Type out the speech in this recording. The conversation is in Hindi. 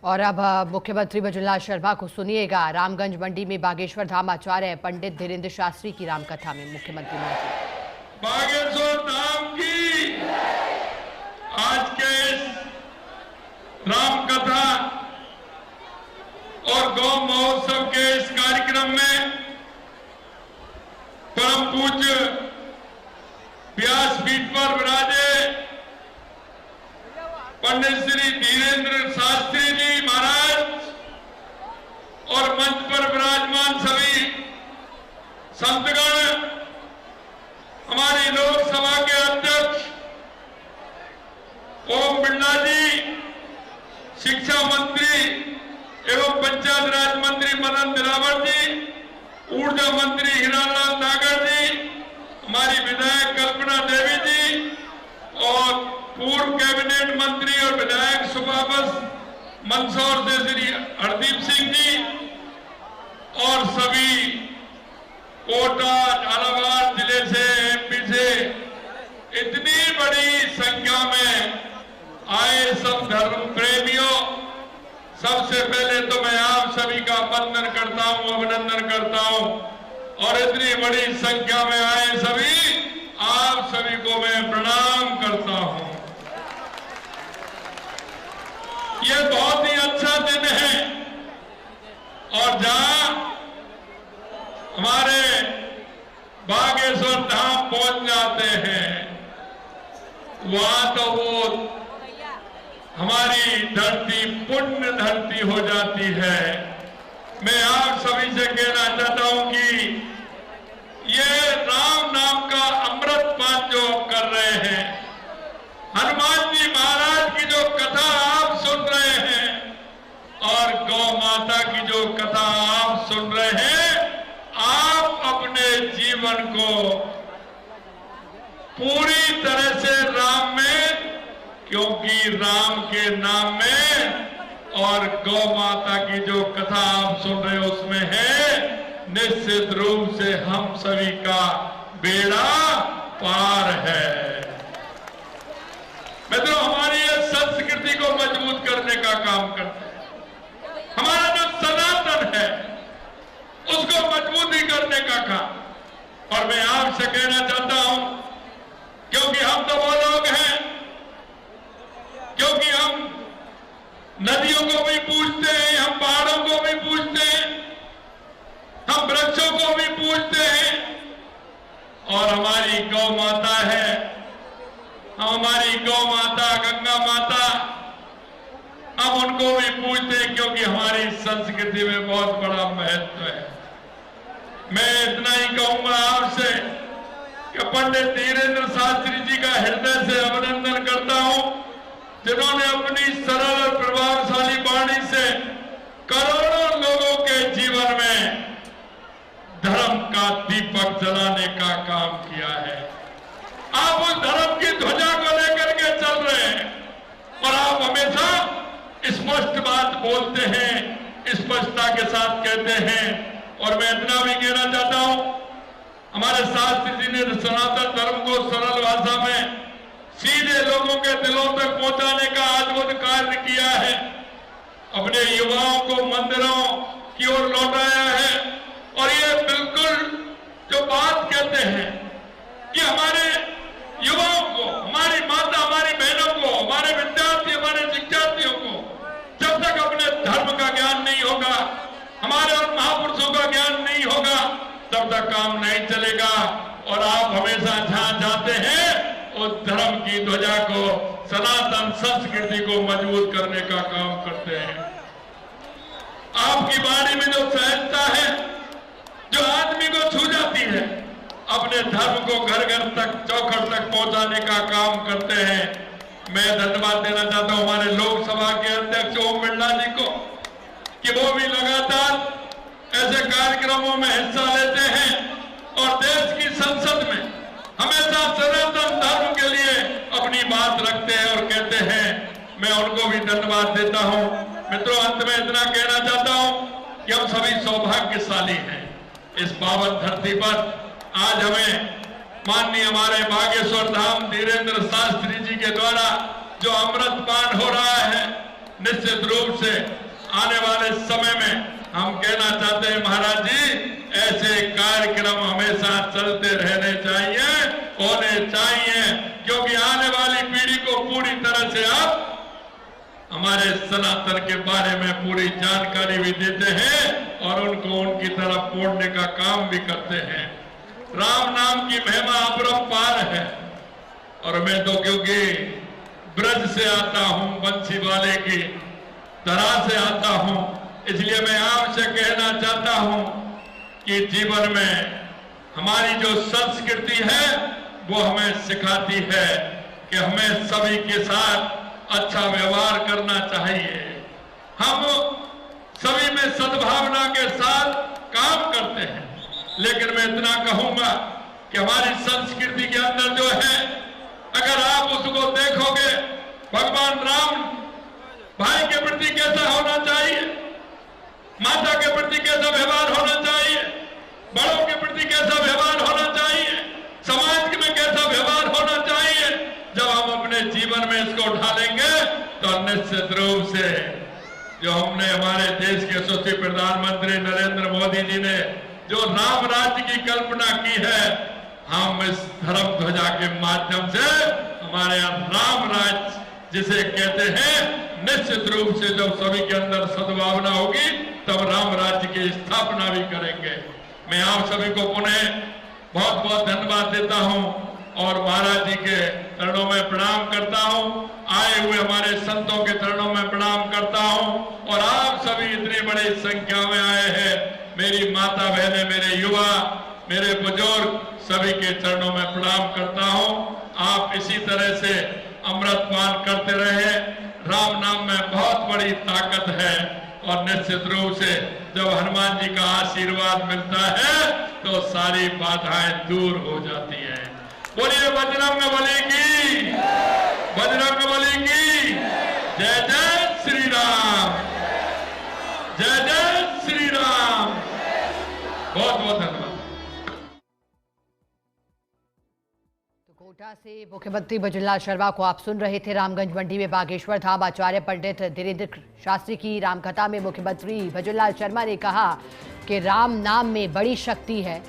और अब मुख्यमंत्री भजनलाल शर्मा को सुनिएगा। रामगंज मंडी में बागेश्वर धाम आचार्य पंडित धीरेन्द्र शास्त्री की रामकथा में मुख्यमंत्री मौजूद। बागेश्वर धाम की आज के इस रामकथा और गौ महोत्सव के इस कार्यक्रम में परम पूज्य व्यासपीठ पर विराजे पंडित श्री धीरेन्द्र शास्त्री जी महाराज और मंच पर विराजमान सभी संतगण, हमारी लोकसभा के अध्यक्ष ओम बिरला जी, शिक्षा मंत्री एवं पंचायत राज मंत्री मदन दिलावर जी, ऊर्जा मंत्री हीरालाल नागर जी, हमारी विधायक कल्पना देवी जी और पूर्व कैबिनेट मंत्री और विधायक सुबाबस मंदसौर से श्री हरदीप सिंह जी और सभी कोटा झालावाड़ जिले से एमपी से इतनी बड़ी संख्या में आए सब धर्म प्रेमियों, सबसे पहले तो मैं आप सभी का वंदन करता हूं, अभिनंदन करता हूं और इतनी बड़ी संख्या में आए सभी आप सभी को मैं प्रणाम करता हूं। ये बहुत ही अच्छा दिन है और जहां हमारे बागेश्वर धाम पहुंच जाते हैं वहां तो वो हमारी धरती पुण्य धरती हो जाती है। मैं आप सभी से कहना चाहता हूं कि ये राम नाम का अमृत पान जो कर रहे हैं, हनुमान जी महाराज की जो कथा आप सुन रहे हैं और गौ माता की जो कथा आप सुन रहे हैं, आप अपने जीवन को पूरी तरह से राम में, क्योंकि राम के नाम में और गौ माता की जो कथा आप सुन रहे हो उसमें है, निश्चित रूप से हम सभी का बेड़ा पार है। मित्रों, हमारी ये संस्कृति को मजबूत करने का काम करते हैं, हमारा जो सनातन है उसको मजबूती करने का काम। और मैं आपसे कहना चाहता हूं, क्योंकि हम तो वो लोग हैं, क्योंकि हम नदियों को भी पूजते हैं, हम पहाड़ों को भी पूजते हैं, हम वृक्षों को भी पूजते हैं और हमारी गौ माता है, हमारी गौ माता गंगा माता, हम उनको भी पूजते हैं क्योंकि हमारी संस्कृति में बहुत बड़ा महत्व है। मैं इतना ही कहूंगा आपसे कि पंडित धीरेन्द्र शास्त्री जी का हृदय से अभिनंदन करता हूं, जिन्होंने अपनी सरल और प्रभावशाली वाणी से करोड़ों लोगों के जीवन में धर्म का दीपक जलाने का काम किया है। आप उस धर्म की ध्वजा को लेकर के चल रहे हैं और आप हमेशा स्पष्ट बात बोलते हैं, स्पष्टता के साथ कहते हैं। और मैं इतना भी कहना चाहता हूं, हमारे शास्त्री जी ने सनातन धर्म को सरल भाषा में सीधे लोगों के दिलों तक पहुंचाने का अद्भुत कार्य किया है। अपने युवाओं को मंदिरों की ओर लौटाया है और ये बिल्कुल जो बात कहते हैं कि हमारे युवाओं को, हमारी माता, हमारी बहनों को, हमारे विद्यार्थी, हमारे शिक्षार्थियों को जब तक अपने धर्म का ज्ञान नहीं होगा, हमारे और महापुरुषों का ज्ञान नहीं होगा, तब तक काम नहीं चलेगा। और आप हमेशा जहां जाते हैं उस धर्म की ध्वजा को, सनातन संस्कृति को मजबूत करने का काम करते हैं। आपकी वाणी में जो सहजता है, जो आदमी को छू जाती है, अपने धर्म को घर घर तक, चौखट तक पहुंचाने का काम करते हैं। मैं धन्यवाद देना चाहता हूं हमारे लोकसभा के अध्यक्ष ओम बिरला जी को कि वो भी लगातार ऐसे कार्यक्रमों में हिस्सा लेते हैं और देश की संसद में हमेशा सनातन धर्म के लिए अपनी बात रखते हैं और कहते हैं। मैं उनको भी धन्यवाद देता हूं। मित्रों, अंत में इतना कहना चाहता हूं कि हम सभी सौभाग्यशाली हैं। इस पावन धरती पर आज हमें माननीय हमारे बागेश्वर धाम धीरेन्द्र शास्त्री जी के द्वारा जो अमृत पान हो रहा है, निश्चित रूप से आने वाले समय में हम कहना चाहते हैं महाराज जी, ऐसे कार्यक्रम हमेशा चलते रहने चाहिए, होने चाहिए, क्योंकि आने वाली पीढ़ी को पूरी तरह से आप हमारे सनातन के बारे में पूरी जानकारी भी देते हैं और उनको उनकी तरफ मोड़ने का काम भी करते हैं। राम नाम की महिमा अपरंपार है और मैं तो क्योंकि ब्रज से आता हूं, बंसी वाले की तरह से आता हूं, इसलिए मैं आपसे कहना चाहता हूं कि जीवन में हमारी जो संस्कृति है वो हमें सिखाती है कि हमें सभी के साथ अच्छा व्यवहार करना चाहिए। हम सभी में सद्भावना के साथ काम करते हैं, लेकिन मैं इतना कहूंगा कि हमारी संस्कृति के अंदर जो है, अगर आप उसको देखोगे, भगवान राम भाई के प्रति कैसा होना चाहिए, माता के प्रति कैसा व्यवहार होना चाहिए, बड़ों के प्रति कैसा व्यवहार होना चाहिए, समाज में कैसा व्यवहार होना चाहिए, जब हम अपने जीवन में इसको ढालेंगे तो निश्चित रूप से जो हमने हमारे देश के यशस्वी प्रधानमंत्री नरेंद्र मोदी जी ने जो राम राज्य की कल्पना की है, हम इस धर्म ध्वजा के माध्यम से हमारे यहाँ राम राज्य जिसे कहते हैं, निश्चित रूप से जब सभी के अंदर सद्भावना होगी तब राम राज्य की स्थापना भी करेंगे। मैं आप सभी को पुनः बहुत बहुत धन्यवाद देता हूं और महाराज जी के चरणों में प्रणाम करता हूं, आए हुए हमारे संतों के चरणों में प्रणाम करता हूं और आप सभी इतनी बड़ी संख्या में आए हैं, मेरी माता बहनें, मेरे युवा, मेरे बुजुर्ग, सभी के चरणों में प्रणाम करता हूं। आप इसी तरह से अमृत पान करते रहे। राम नाम में बहुत बड़ी ताकत है और निश्चित रूप से जब हनुमान जी का आशीर्वाद मिलता है तो सारी बाधाएं दूर हो जाती हैं। बोलिए बजरंगबली की, बजरंगबली की जय जय श्री राम, जय जय श्री राम। बहुत बहुत धन्यवाद। कोटा से मुख्यमंत्री भजनलाल शर्मा को आप सुन रहे थे। रामगंज मंडी में बागेश्वर धाम आचार्य पंडित धीरेन्द्र शास्त्री की रामकथा में मुख्यमंत्री भजनलाल शर्मा ने कहा कि राम नाम में बड़ी शक्ति है।